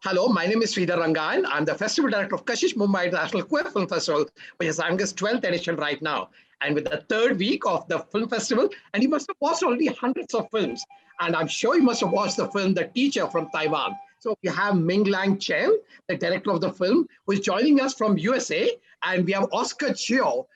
Hello, my name is Sridhar Rangan. I'm the Festival Director of KASHISH Mumbai International Queer Film Festival, which is having its 12th edition right now. And with the third week of the film festival, and you must have watched already hundreds of films. And I'm sure you must have watched the film, The Teacher from Taiwan. So we have Ming Lang Chen, the director of the film, who is joining us from USA. And we have OSCAR Chiu,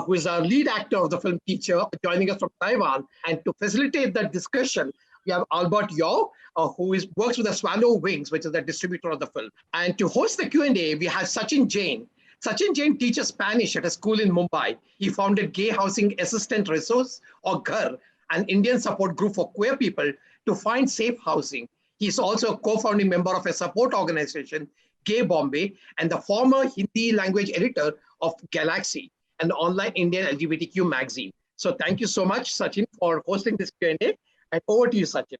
who is our lead actor of the film Teacher, joining us from Taiwan. And to facilitate that discussion, we have Albert Yao, who works with the Swallow Wings, which is the distributor of the film. And to host the Q&A, we have Sachin Jain. Sachin Jain teaches Spanish at a school in Mumbai. He founded Gay Housing Assistant Resource, or GHAR, an Indian support group for queer people to find safe housing. He's also a co-founding member of a support organization, Gay Bombay, and the former Hindi language editor of Galaxy, an online Indian LGBTQ magazine. So thank you so much, Sachin, for hosting this Q&A. And over to you, Sachin.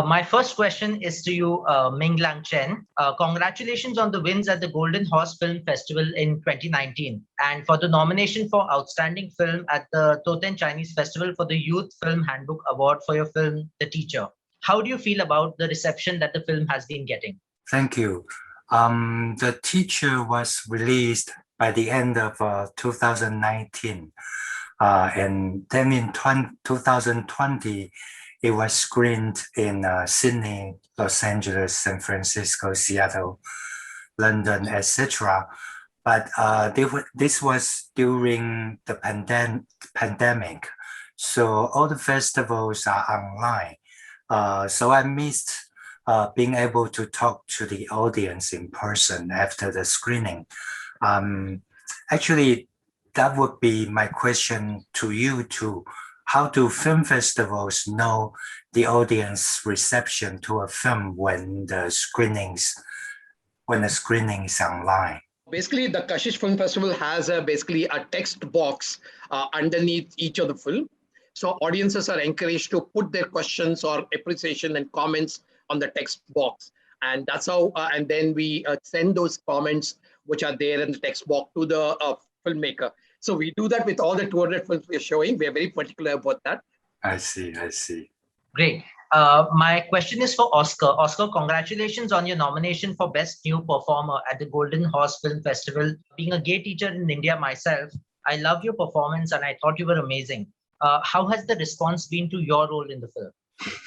My first question is to you, Ming Lang Chen. Congratulations on the wins at the Golden Horse Film Festival in 2019 and for the nomination for Outstanding Film at the Toten Chinese Festival for the Youth Film Handbook Award for your film, The Teacher. How do you feel about the reception that the film has been getting? Thank you. The Teacher was released by the end of 2019. And then in 2020, it was screened in Sydney, Los Angeles, San Francisco, Seattle, London, etc. But this was during the pandemic. So all the festivals are online. So I missed being able to talk to the audience in person after the screening. Actually, that would be my question to you too. How do film festivals know the audience reception to a film when the screenings online? Basically, the KASHISH Film Festival has basically a text box underneath each of the film. So audiences are encouraged to put their questions or appreciation and comments on the text box. And that's how, and then we send those comments which are there in the text box to the filmmaker. So we do that with all the 200 films we're showing. We're very particular about that. I see. Great. My question is for Oscar. Oscar, congratulations on your nomination for Best New Performer at the Golden Horse Film Festival. Being a gay teacher in India myself, I loved your performance and I thought you were amazing. How has the response been to your role in the film?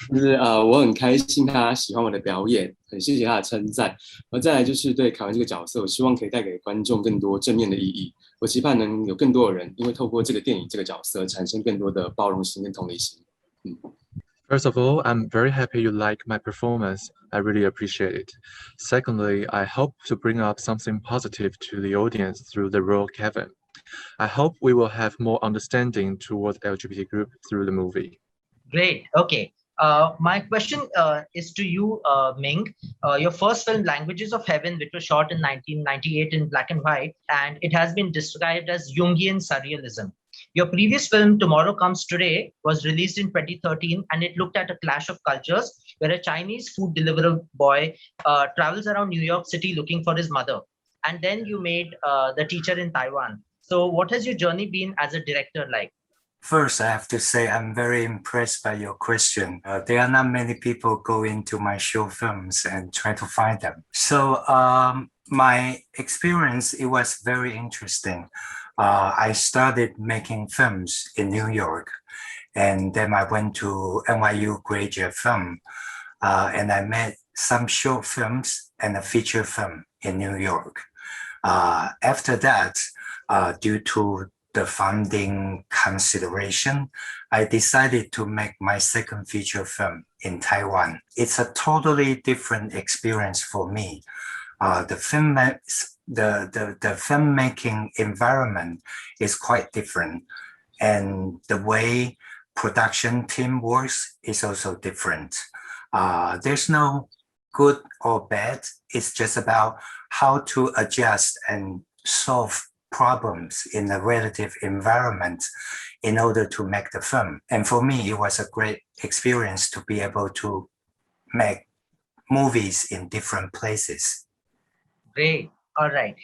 就是我很开心他喜欢我的表演，很谢谢他的称赞。然后再来就是对凯文这个角色，我希望可以带给观众更多正面的意义。我期盼能有更多的人因为透过这个电影这个角色产生更多的包容心跟同理心。First of all, I'm very happy you like my performance. I really appreciate it. Secondly, I hope to bring up something positive to the audience through the role Kevin. I hope we will have more understanding towards LGBT group through the movie. Great. Okay. My question is to you, Ming. Your first film, Languages of Heaven, which was shot in 1998 in black and white, and it has been described as Jungian surrealism. Your previous film, Tomorrow Comes Today, was released in 2013, and it looked at a clash of cultures where a Chinese food delivery boy travels around New York City looking for his mother. And then you made The Teacher in Taiwan. So what has your journey been as a director like? First, I have to say I'm very impressed by your question. There are not many people go into my show films and try to find them. So my experience, it was very interesting. I started making films in New York, and then I went to NYU Graduate Film, and I made some short films and a feature film in New York. After that, due to the funding consideration, I decided to make my second feature film in Taiwan. It's a totally different experience for me. The filmmaking environment is quite different, and the way production team works is also different. There's no good or bad. It's just about how to adjust and solve problems in a relative environment in order to make the film. And for me, it was a great experience to be able to make movies in different places. Great. All right.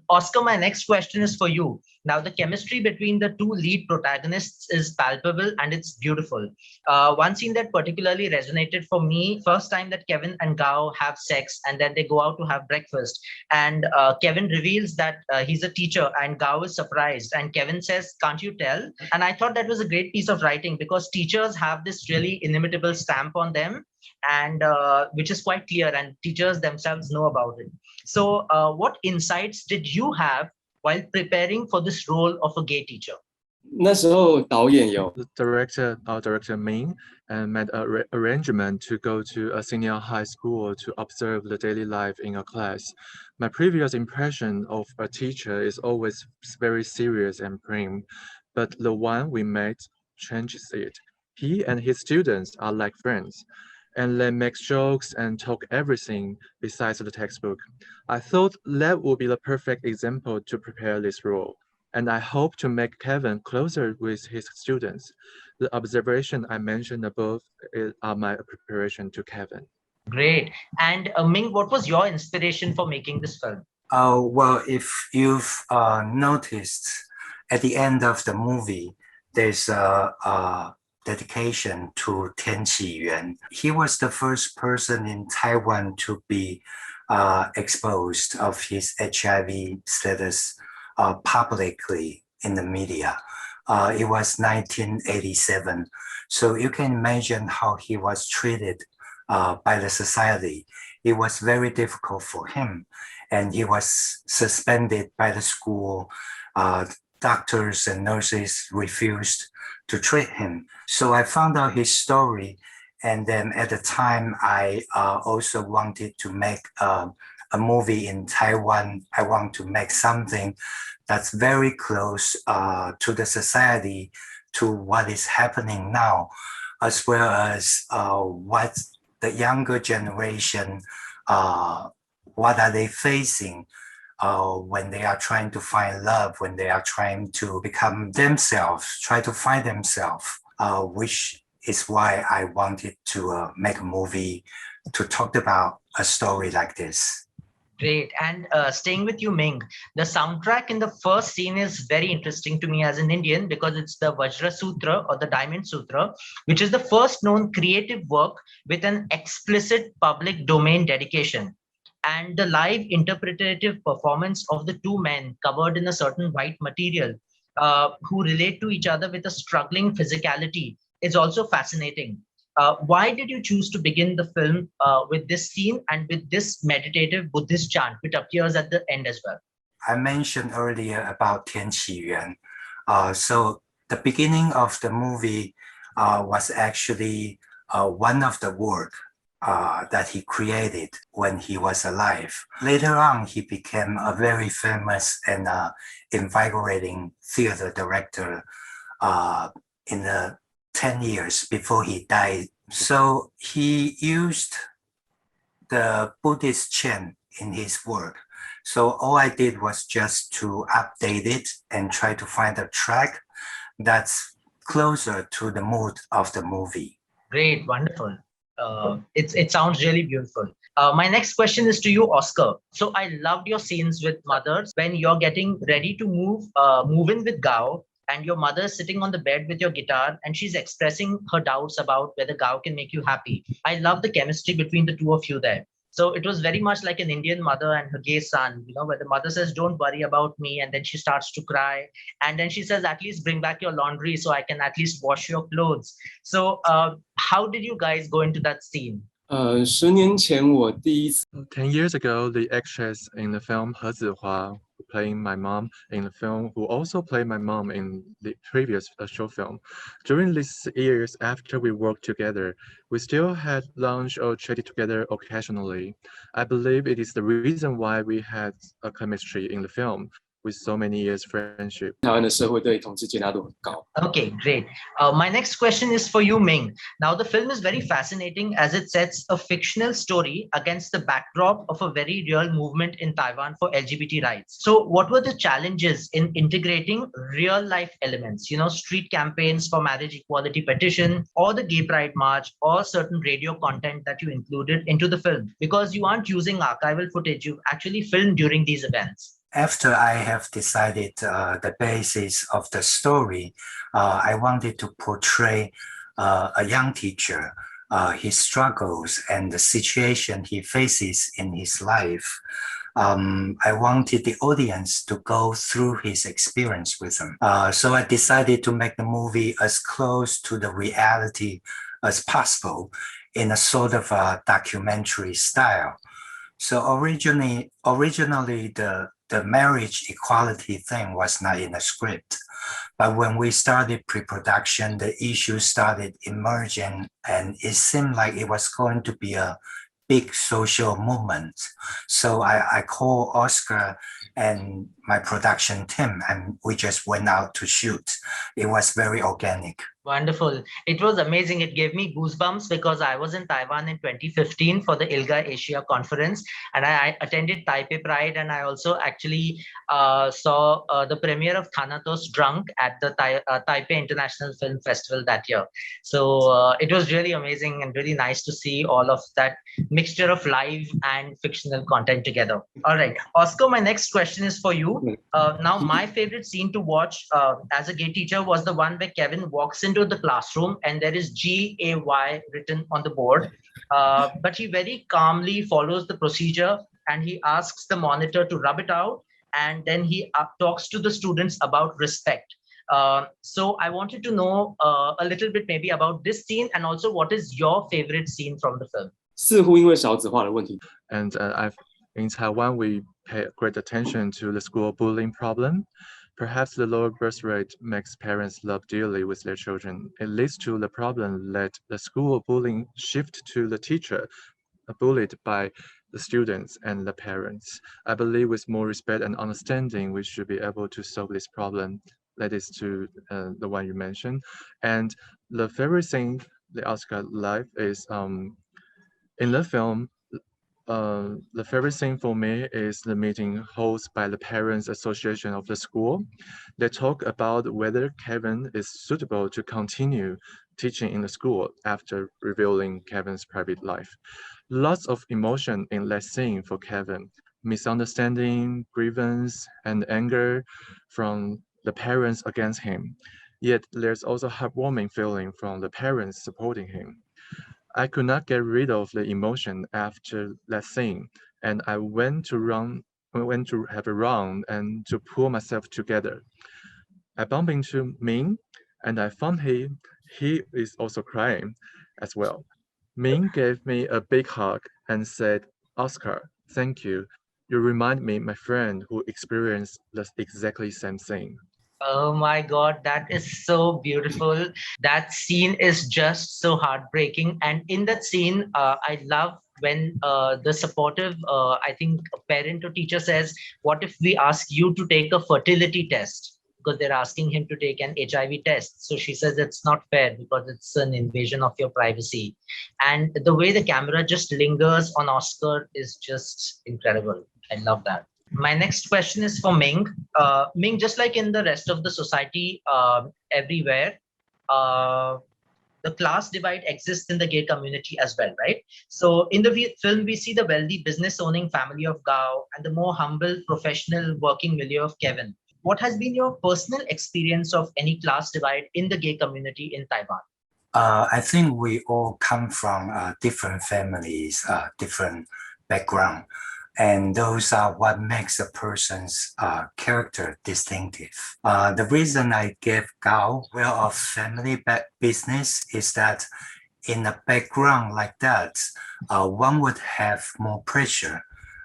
Oscar, my next question is for you. Now, the chemistry between the two lead protagonists is palpable and it's beautiful. One scene that particularly resonated for me, first time that Kevin and Gao have sex and then they go out to have breakfast. And Kevin reveals that he's a teacher and Gao is surprised. And Kevin says, "Can't you tell?" And I thought that was a great piece of writing because teachers have this really inimitable stamp on them, and which is quite clear, and teachers themselves know about it. So, what insights did you have while preparing for this role of a gay teacher? 那时候导演有 The director Ming, made an arrangement to go to a senior high school to observe the daily life in a class. My previous impression of a teacher is always very serious and prim, but the one we met changes it. He and his students are like friends, and they make jokes and talk everything besides the textbook. I thought that would be the perfect example to prepare this role, and I hope to make Kevin closer with his students. The observation I mentioned above are my preparation to Kevin. Great. And Ming, what was your inspiration for making this film? Well, if you've noticed, at the end of the movie, there's a dedication to Tian Qiyuan. He was the first person in Taiwan to be exposed of his HIV status publicly in the media. It was 1987. So you can imagine how he was treated by the society. It was very difficult for him, and he was suspended by the school. Doctors and nurses refused to treat him. So I found out his story, and then at the time, I also wanted to make a movie in Taiwan. I want to make something that's very close to the society, to what is happening now, as well as what the younger generation, what are they facing when they are trying to find love, when they are trying to become themselves, try to find themselves, which is why I wanted to make a movie to talk about a story like this. Great. And staying with you, Ming, the soundtrack in the first scene is very interesting to me as an Indian because it's the Vajra Sutra or the Diamond Sutra, which is the first known creative work with an explicit public domain dedication. And the live interpretative performance of the two men covered in a certain white material who relate to each other with a struggling physicality is also fascinating. Why did you choose to begin the film with this scene and with this meditative Buddhist chant, which appears at the end as well? I mentioned earlier about Tian Qiyuan. So the beginning of the movie was actually one of the work that he created when he was alive. Later on, he became a very famous and invigorating theater director in the 10 years before he died. So he used the Buddhist chant in his work. So all I did was just to update it and try to find a track that's closer to the mood of the movie. Great, wonderful. It sounds really beautiful. My next question is to you, Oscar. So I loved your scenes with mothers when you're getting ready to move in with Gao, and your mother is sitting on the bed with your guitar and she's expressing her doubts about whether Gao can make you happy. I love the chemistry between the two of you there. So it was very much like an Indian mother and her gay son, where the mother says, "Don't worry about me." And then she starts to cry. And then she says, "At least bring back your laundry so I can at least wash your clothes." So how did you guys go into that scene? 10年前我第一次 10 years ago, the actress in the film He Zihua, playing my mom in the film, who also played my mom in the previous short film. During these years after we worked together, we still had lunch or chatted together occasionally. I believe it is the reason why we had a chemistry in the film. with so many years friendship. 台湾的社会对同志接纳度很高。 Okay, great. My next question is for you, Ming. Now, the film is very fascinating as it sets a fictional story against the backdrop of a very real movement in Taiwan for LGBT rights. So, what were the challenges in integrating real life elements, street campaigns for marriage equality petition, or the gay pride march, or certain radio content that you included into the film? Because you aren't using archival footage, you actually filmed during these events. After I have decided the basis of the story, I wanted to portray a young teacher, his struggles and the situation he faces in his life. I wanted the audience to go through his experience with him. So I decided to make the movie as close to the reality as possible in a sort of a documentary style. So originally the marriage equality thing was not in the script. But when we started pre-production, the issue started emerging and it seemed like it was going to be a big social movement. So I called Oscar and my production team and we just went out to shoot. It was very organic. Wonderful. It was amazing. It gave me goosebumps because I was in Taiwan in 2015 for the ILGA Asia conference and I attended Taipei Pride, and I also actually saw the premiere of Thanatos Drunk at the Taipei International Film Festival that year. So it was really amazing and really nice to see all of that mixture of live and fictional content together. All right, Oscar, my next question is for you. Now, my favorite scene to watch as a gay teacher was the one where Kevin walks into the classroom and there is GAY written on the board, but he very calmly follows the procedure and he asks the monitor to rub it out, and then he talks to the students about respect. So I wanted to know a little bit maybe about this scene, and also what is your favorite scene from the film? 似乎因为少子化的问题， And in Taiwan, we pay great attention to the school bullying problem. Perhaps the lower birth rate makes parents love dearly with their children. It leads to the problem that the school bullying shift to the teacher, bullied by the students and the parents. I believe with more respect and understanding, we should be able to solve this problem. That is to the one you mentioned. And the favorite thing the Oscar life is in the film. The favorite thing for me is the meeting hosted by the Parents Association of the school. They talk about whether Kevin is suitable to continue teaching in the school after revealing Kevin's private life. Lots of emotion in that scene for Kevin. Misunderstanding, grievance, and anger from the parents against him. Yet there's also heartwarming feeling from the parents supporting him. I could not get rid of the emotion after that scene, and I went to have a run and to pull myself together. I bumped into Ming, and I found he is also crying as well. Ming gave me a big hug and said, "Oscar, thank you. You remind me my friend who experienced the exactly same thing." Oh my God, that is so beautiful. That scene is just so heartbreaking. And in that scene, I love when the supportive, I think, parent or teacher says, "What if we ask you to take a fertility test?" Because they're asking him to take an HIV test. So she says it's not fair because it's an invasion of your privacy. And the way the camera just lingers on Oscar is just incredible. I love that. My next question is for Ming. Ming, just like in the rest of the society everywhere, the class divide exists in the gay community as well, right? So in the film, we see the wealthy business-owning family of Gao and the more humble professional working milieu of Kevin. What has been your personal experience of any class divide in the gay community in Taiwan? I think we all come from different families, different background. And those are what makes a person's character distinctive. The reason I gave Gao of family business is that in a background like that, one would have more pressure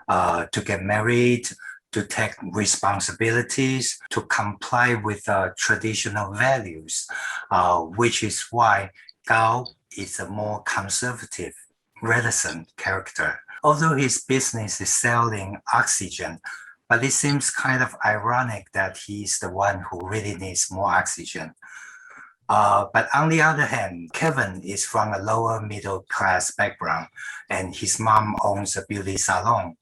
to get married, to take responsibilities, to comply with traditional values, which is why Gao is a more conservative, reticent character. Although his business is selling oxygen, but it seems kind of ironic that he's the one who really needs more oxygen. But on the other hand, Kevin is from a lower middle class background and his mom owns a beauty salon.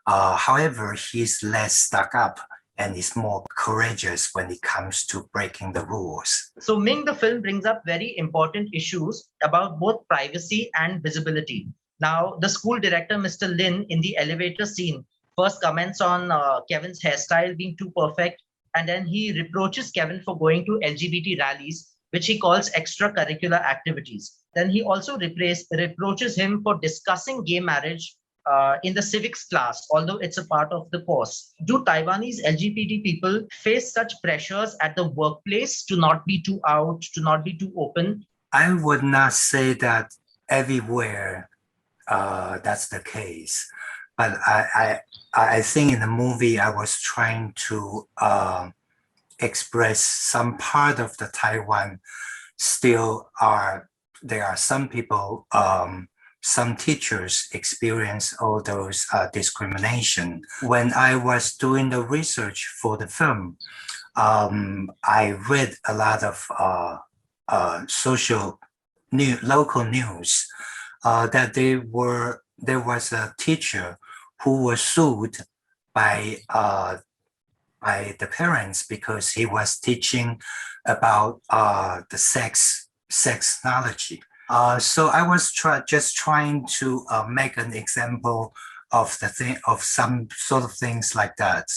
However, he's less stuck up and is more courageous when it comes to breaking the rules. So Ming, the film brings up very important issues about both privacy and visibility. Now, the school director, Mr. Lin, in the elevator scene, first comments on Kevin's hairstyle being too perfect, and then he reproaches Kevin for going to LGBT rallies, which he calls extracurricular activities. Then he also reproaches him for discussing gay marriage in the civics class, although it's a part of the course. Do Taiwanese LGBT people face such pressures at the workplace to not be too out, to not be too open? I would not say that everywhere that's the case, but I think in the movie I was trying to express some part of the Taiwan there are some people, some teachers experience all those discrimination. When I was doing the research for the film, I read a lot of local news that there was a teacher who was sued by the parents because he was teaching about the sex knowledge. So I was just trying to make an example of some sort of things like that.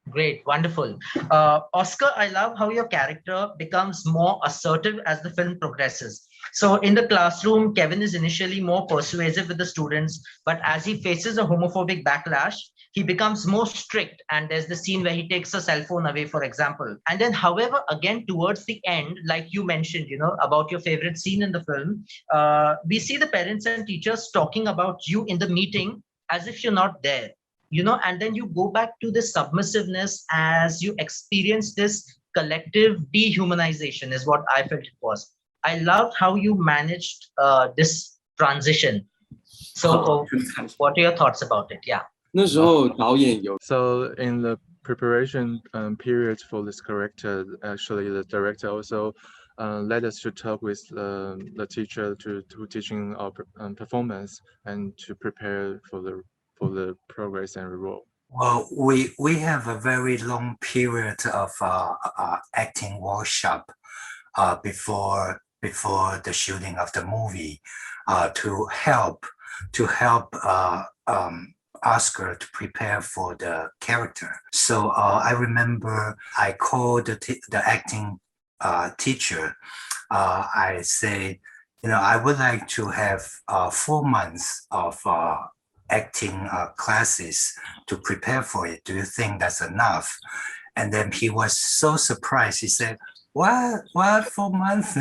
Great, wonderful. Oscar, I love how your character becomes more assertive as the film progresses. So in the classroom, Kevin is initially more persuasive with the students, but as he faces a homophobic backlash, he becomes more strict. And there's the scene where he takes a cell phone away, for example. And then, however, again, towards the end, like you mentioned, about your favorite scene in the film, we see the parents and teachers talking about you in the meeting as if you're not there. And then you go back to the submissiveness as you experience this collective dehumanization is what I felt it was. I loved how you managed this transition. So what are your thoughts about it? Yeah. So in the preparation period for this character, actually the director also led us to talk with the teacher to teaching our performance and to prepare for the progress and role. Well, we have a very long period of acting workshop before the shooting of the movie to help Oscar to prepare for the character. So I remember I called the acting teacher. I say, I would like to have 4 months of acting classes to prepare for it. Do you think that's enough? And then he was so surprised. He said, what 4 months?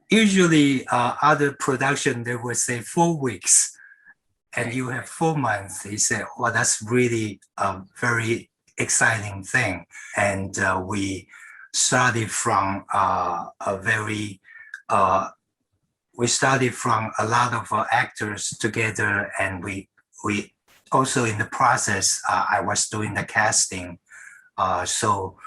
Usually other production, they would say 4 weeks and you have 4 months. He said, well, that's really a very exciting thing. And we started from a lot of actors together, and we also in the process, I was doing the casting. So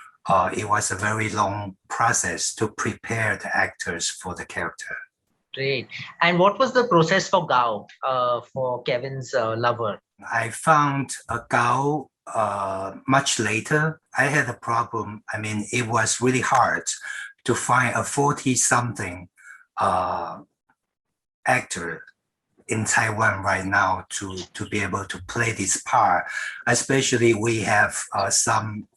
it was a very long process to prepare the actors for the character. Great. And what was the process for Gao, for Kevin's lover? I found a Gao much later. I had a problem. I mean, it was really hard to find a 40-something actor in Taiwan right now to be able to play this part. Especially we have some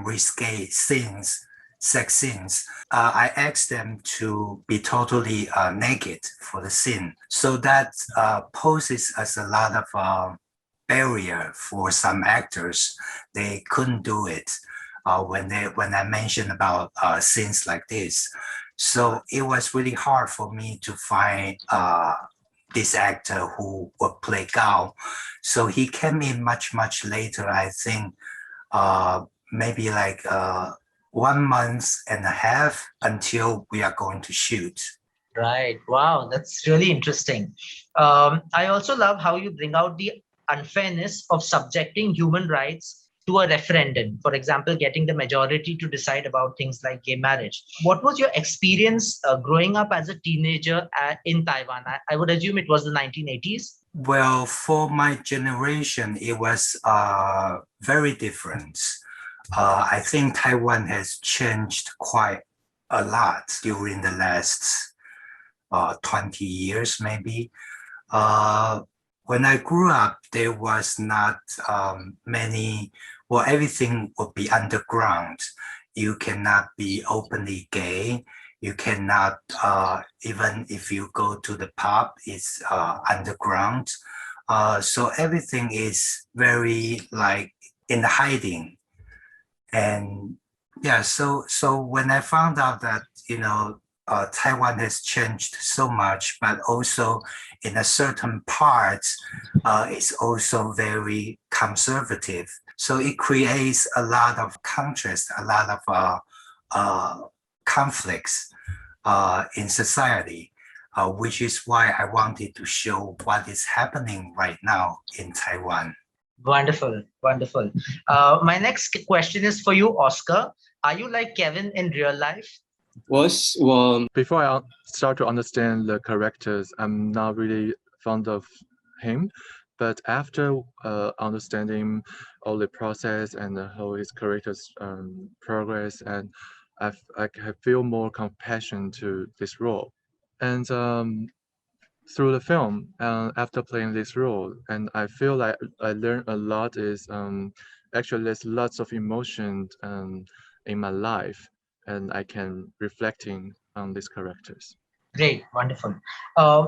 risque scenes, sex scenes. I asked them to be totally naked for the scene. So that poses as a lot of barrier for some actors. They couldn't do it when I mentioned about scenes like this. So it was really hard for me to find this actor who would play Gao. So he came in much later, I think, maybe like 1.5 months until we are going to shoot. Right. Wow, that's really interesting. I also love how you bring out the unfairness of subjecting human rights to a referendum, for example, getting the majority to decide about things like gay marriage. What was your experience growing up as a teenager in Taiwan? I would assume it was the 1980s. Well, for my generation, it was very different. I think Taiwan has changed quite a lot during the last 20 years, maybe. When I grew up, there was not many, well, everything would be underground. You cannot be openly gay. You cannot, even if you go to the pub, it's underground. So everything is very like in hiding. And yeah, so when I found out that, Taiwan has changed so much, but also in a certain part, it's also very conservative. So it creates a lot of contrast, a lot of conflicts in society, which is why I wanted to show what is happening right now in Taiwan. Wonderful, wonderful. My next question is for you, Oscar. Are you like Kevin in real life? Before I start to understand the characters, I'm not really fond of him. But after understanding all the process and how his character's progress, and I feel more compassion to this role. And through the film, after playing this role, and I feel like I learned a lot is actually there's lots of emotion in my life, and I can reflecting on these characters. Great, wonderful.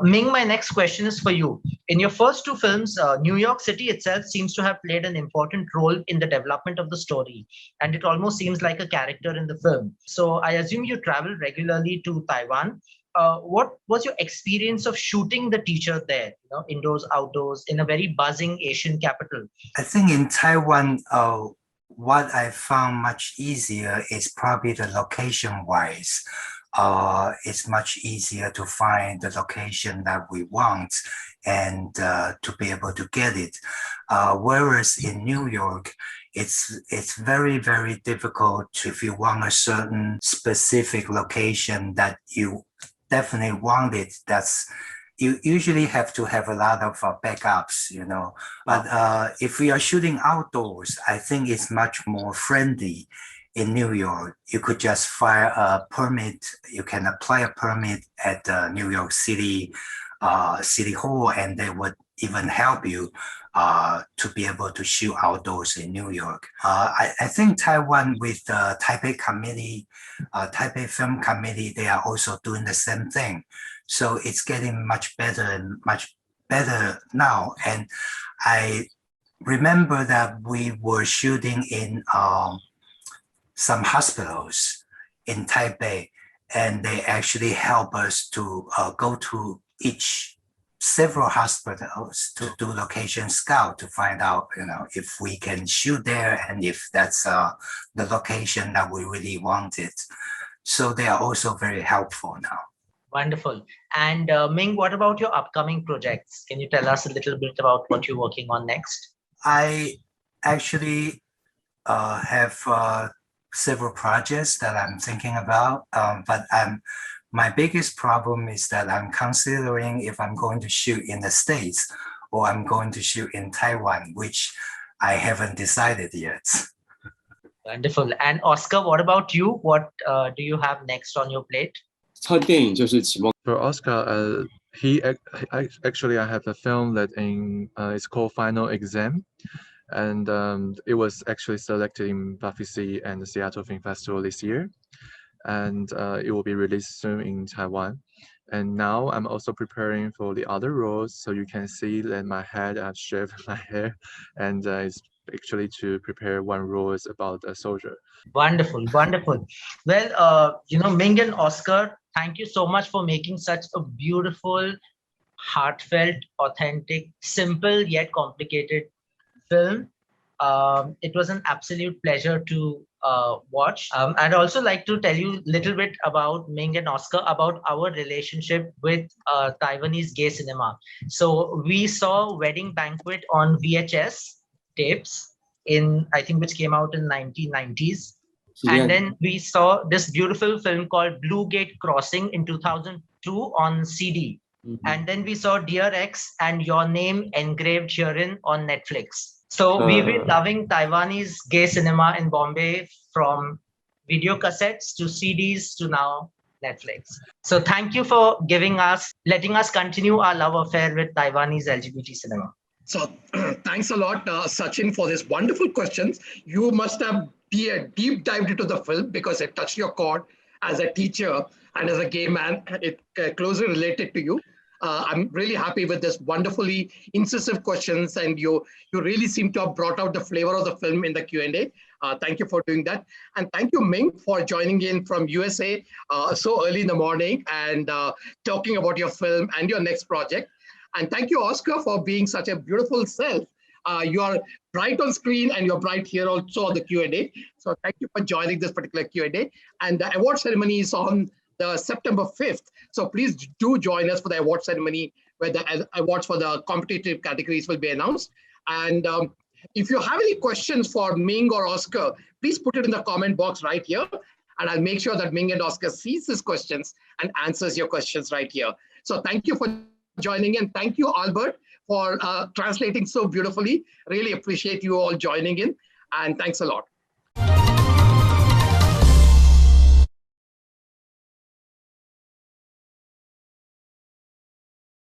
Ming, my next question is for you. In your first two films, New York City itself seems to have played an important role in the development of the story, and it almost seems like a character in the film. So I assume you travel regularly to Taiwan. What was your experience of shooting the teacher there, indoors, outdoors, in a very buzzing Asian capital? I think in Taiwan, what I found much easier is probably the location-wise. It's much easier to find the location that we want and to be able to get it. Whereas in New York, it's very, very difficult if you want a certain specific location that you definitely want it. You usually have to have a lot of backups, But if we are shooting outdoors, I think it's much more friendly. In New York, you could just file a permit. You can apply a permit at the New York City City Hall, and they would even help you to be able to shoot outdoors in New York. I think Taiwan with the Taipei Committee, Taipei Film Committee, they are also doing the same thing. So it's getting much better and much better now. And I remember that we were shooting in some hospitals in Taipei, and they actually help us to go to several hospitals to do location scout to find out, if we can shoot there and if that's the location that we really wanted. So they are also very helpful now. Wonderful. And Ming, what about your upcoming projects? Can you tell us a little bit about what you're working on next? I actually have several projects that I'm thinking about, but my biggest problem is that I'm considering if I'm going to shoot in the States or I'm going to shoot in Taiwan, which I haven't decided yet. Wonderful. And Oscar, what about you? What do you have next on your plate? For Oscar, I have a film that it's called Final Exam. And it was actually selected in Buffy and the Seattle Film Festival this year. And it will be released soon in Taiwan. And now I'm also preparing for the other roles. So you can see that I've shaved my hair. And it's actually to prepare one role is about a soldier. Wonderful, wonderful. Well, Ming and Oscar, thank you so much for making such a beautiful, heartfelt, authentic, simple yet complicated film. It was an absolute pleasure to watch. I'd also like to tell you a little bit about Ming and Oscar, about our relationship with Taiwanese gay cinema. So we saw Wedding Banquet on VHS tapes I think which came out in 1990s. And then we saw this beautiful film called Blue Gate Crossing in 2002 on CD. And then we saw Dear X and Your Name Engraved Herein on Netflix. So we've been loving Taiwanese gay cinema in Bombay from video cassettes to CDs to now Netflix. So thank you for letting us continue our love affair with Taiwanese LGBT cinema. So thanks a lot, Sachin, for these wonderful questions. You must have deep dived into the film because it touched your chord as a teacher and as a gay man. It closely related to you. I'm really happy with this wonderfully incisive questions, and you really seem to have brought out the flavor of the film in the Q&A. Thank you for doing that. And thank you, Ming, for joining in from USA so early in the morning and talking about your film and your next project. And thank you, Oscar, for being such a beautiful self. You are bright on screen and you're bright here also on the Q&A. So thank you for joining this particular Q&A. And the award ceremony is on the September 5th. So please do join us for the award ceremony where the awards for the competitive categories will be announced. And if you have any questions for Ming or Oscar, please put it in the comment box right here. And I'll make sure that Ming and Oscar sees these questions and answers your questions right here. So thank you for joining in. Thank you, Albert, for translating so beautifully. Really appreciate you all joining in. And thanks a lot.